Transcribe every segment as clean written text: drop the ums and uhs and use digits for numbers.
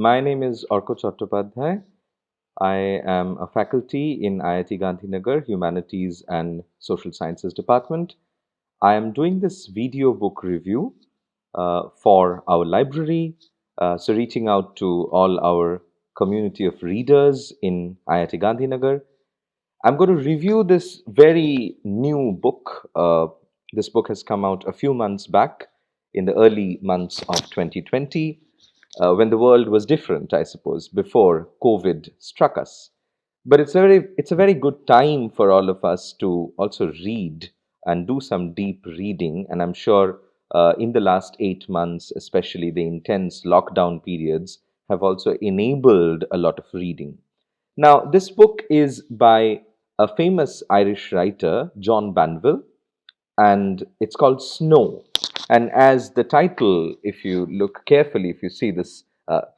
My name is Arka Chattopadhyay. I am a faculty in IIT Gandhinagar Humanities and Social Sciences Department. I am doing this video book review for our library, so reaching out to all our community of readers in IIT Gandhinagar. I'm going to review this very new book. This book has come out a few months back in the early months of 2020, when the world was different, I suppose, before COVID struck us. But it's a very good time for all of us to also read and do some deep reading. And I'm sure in the last 8 months, especially the intense lockdown periods, have also enabled a lot of reading. Now, this book is by a famous Irish writer, John Banville, and it's called Snow. And as the title, if you look carefully, if you see this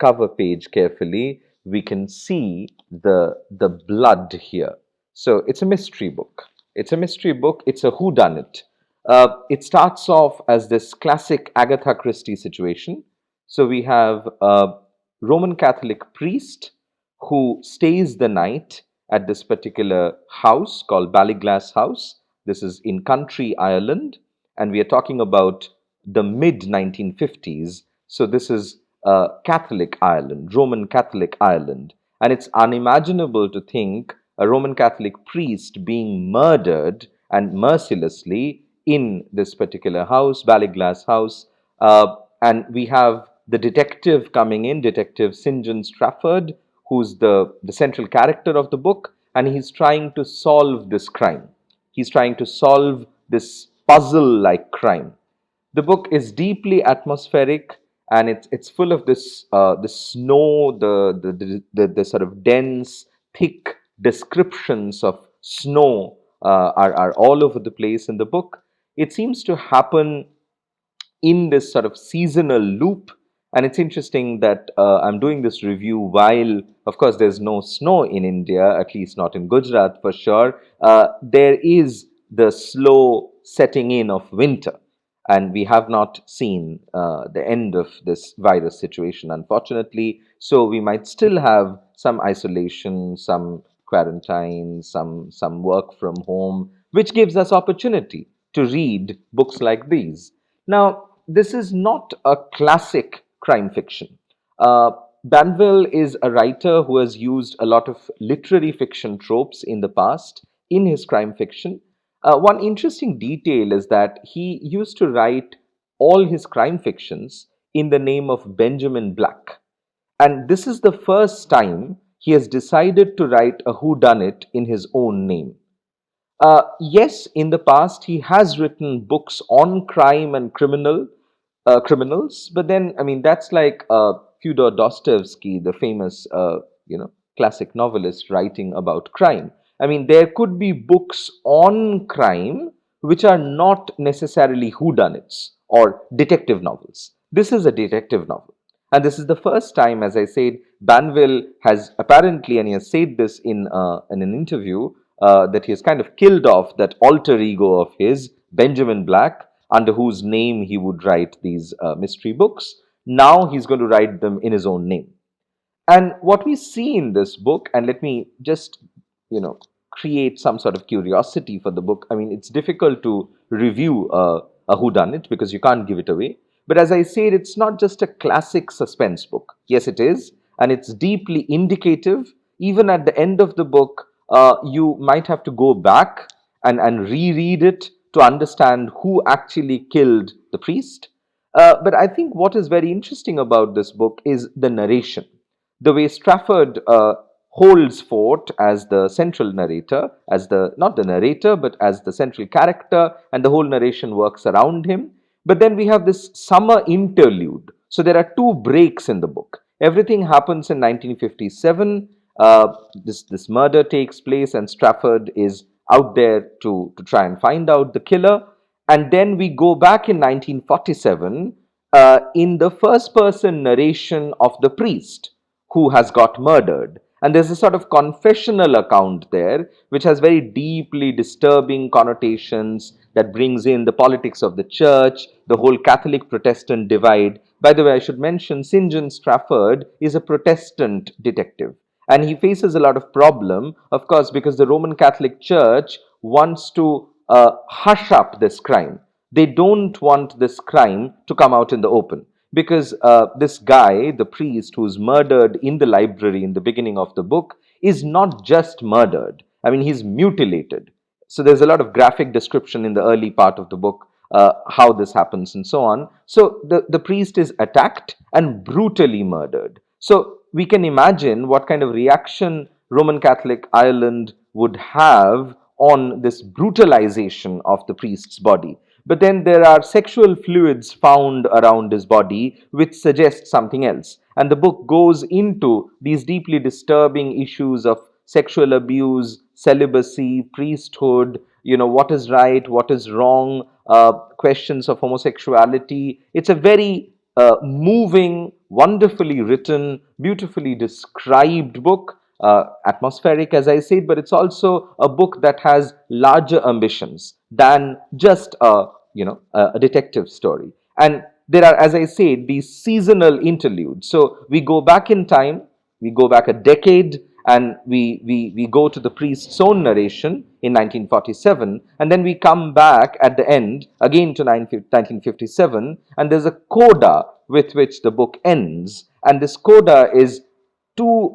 cover page carefully, we can see the blood here. So it's a mystery book. It's a mystery book. It's a whodunit. It starts off as this classic Agatha Christie situation. So we have a Roman Catholic priest who stays the night at this particular house called Ballyglass House. This is in country Ireland, and we are talking about the mid 1950s. So this is Catholic Ireland, Roman Catholic Ireland, and it's unimaginable to think a Roman Catholic priest being murdered and mercilessly in this particular house, Ballyglass House. And we have the detective coming in, Detective St. John Strafford, who's the central character of the book, and he's trying to solve this crime. He's trying to solve this puzzle like crime. The book is deeply atmospheric, and it's full of this the snow, the sort of dense, thick descriptions of snow are all over the place in the book. It seems to happen in this sort of seasonal loop. And it's interesting that I'm doing this review while, of course, there's no snow in India, at least not in Gujarat for sure. There is the slow setting in of winter. And we have not seen the end of this virus situation, unfortunately. So we might still have some isolation, some quarantine, some work from home, which gives us opportunity to read books like these. Now, this is not a classic crime fiction. Uh, Banville is a writer who has used a lot of literary fiction tropes in the past in his crime fiction. One interesting detail is that he used to write all his crime fictions in the name of Benjamin Black. And this is the first time he has decided to write a whodunit in his own name. Yes, in the past he has written books on crime and criminals, but then I mean that's like Fyodor Dostoevsky, the famous classic novelist, writing about crime. I mean there could be books on crime which are not necessarily whodunits or detective novels. This is a detective novel. And this is the first time, as I said, Banville has apparently, and he has said this in an interview, that he has kind of killed off that alter ego of his, Benjamin Black, under whose name he would write these mystery books. Now he's going to write them in his own name. And what we see in this book, and let me just, create some sort of curiosity for the book. I mean, it's difficult to review a whodunit because you can't give it away. But as I said, it's not just a classic suspense book. Yes, it is. And it's deeply indicative. Even at the end of the book, you might have to go back and reread it to understand who actually killed the priest. But I think what is very interesting about this book is the narration. The way Strafford holds fort as the central narrator, as the not the narrator, but as the central character, and the whole narration works around him. But then we have this summer interlude. So there are two breaks in the book. Everything happens in 1957. This murder takes place, and Strafford is out there to try and find out the killer. And then we go back in 1947 in the first person narration of the priest who has got murdered. And there's a sort of confessional account there, which has very deeply disturbing connotations. that brings in the politics of the church, the whole Catholic Protestant divide. By the way, I should mention St. John Strafford is a Protestant detective. And he faces a lot of problem, of course, because the Roman Catholic Church wants to hush up this crime. They don't want this crime to come out in the open because this guy, the priest who's murdered in the library in the beginning of the book, is not just murdered. I mean, he's mutilated. So there's a lot of graphic description in the early part of the book, how this happens and so on. So the priest is attacked and brutally murdered. So we can imagine what kind of reaction Roman Catholic Ireland would have on this brutalization of the priest's body. But then there are sexual fluids found around his body which suggest something else. And the book goes into these deeply disturbing issues of sexual abuse, celibacy, priesthood, what is right, what is wrong, questions of homosexuality. It's a very moving, wonderfully written, beautifully described book. Atmospheric, as I said, but it's also a book that has larger ambitions than just a detective story. And there are, as I said, these seasonal interludes. So we go back in time, we go back a decade, and we go to the priest's own narration in 1947, and then we come back at the end again to 1957, and there's a coda with which the book ends, and this coda is to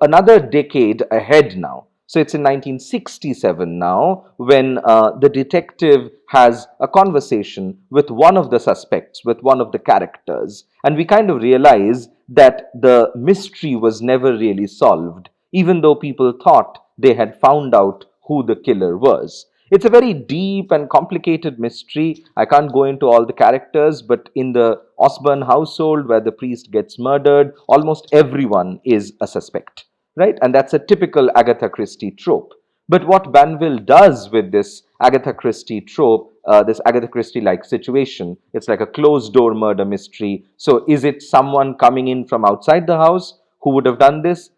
another decade ahead now. So it's in 1967 now when the detective has a conversation with one of the suspects, with one of the characters. And we kind of realize that the mystery was never really solved, even though people thought they had found out who the killer was. It's a very deep and complicated mystery. I can't go into all the characters, but in the Osborne household where the priest gets murdered, almost everyone is a suspect, right? And that's a typical Agatha Christie trope. But what Banville does with this Agatha Christie trope, this Agatha Christie-like situation, it's like a closed-door murder mystery. So is it someone coming in from outside the house who would have done this?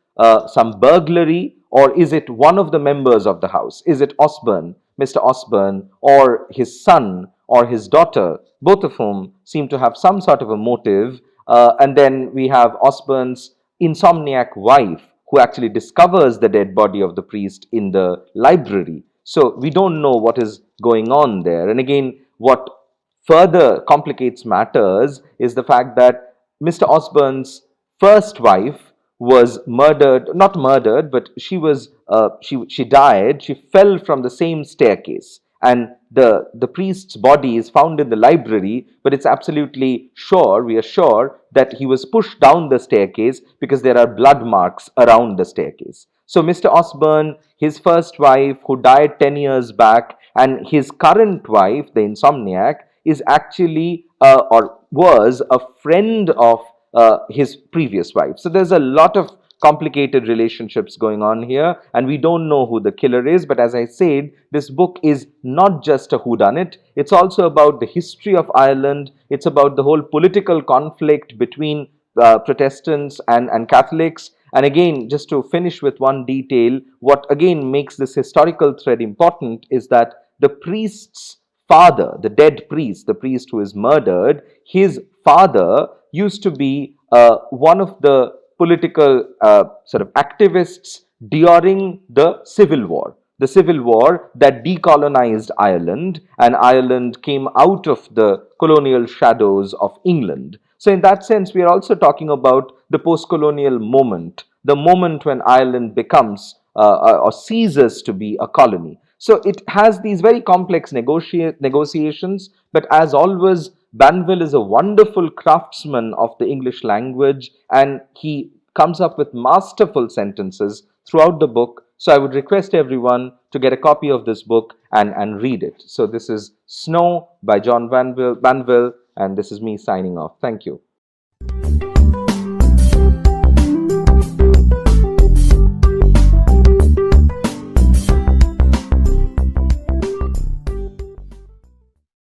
Some burglary? Or is it one of the members of the house? Is it Osborne, Mr. Osborne, or his son, or his daughter, both of whom seem to have some sort of a motive? And then we have Osborne's insomniac wife, who actually discovers the dead body of the priest in the library. So we don't know what is going on there. And again, what further complicates matters is the fact that Mr. Osborne's first wife was murdered, not murdered, but she died. She fell from the same staircase, and the priest's body is found in the library, but it's absolutely sure, we are sure, that he was pushed down the staircase because there are blood marks around the staircase. So Mr. Osborne, his first wife who died 10 years back, and his current wife, the insomniac, is actually or was a friend of his previous wife. So there's a lot of complicated relationships going on here, and we don't know who the killer is. But as I said, this book is not just a whodunit. It's also about the history of Ireland. It's about the whole political conflict between Protestants and Catholics. And again, just to finish with one detail, what again makes this historical thread important is that the priest's father, the dead priest, the priest who is murdered, his father used to be one of the political sort of activists during the Civil War. The Civil War that decolonized Ireland, and Ireland came out of the colonial shadows of England. So in that sense, we are also talking about the post-colonial moment, the moment when Ireland becomes or ceases to be a colony. So it has these very complex negotiations, but as always, Banville is a wonderful craftsman of the English language, and he comes up with masterful sentences throughout the book. So I would request everyone to get a copy of this book and read it. So this is Snow by John Banville, and this is me signing off. Thank you.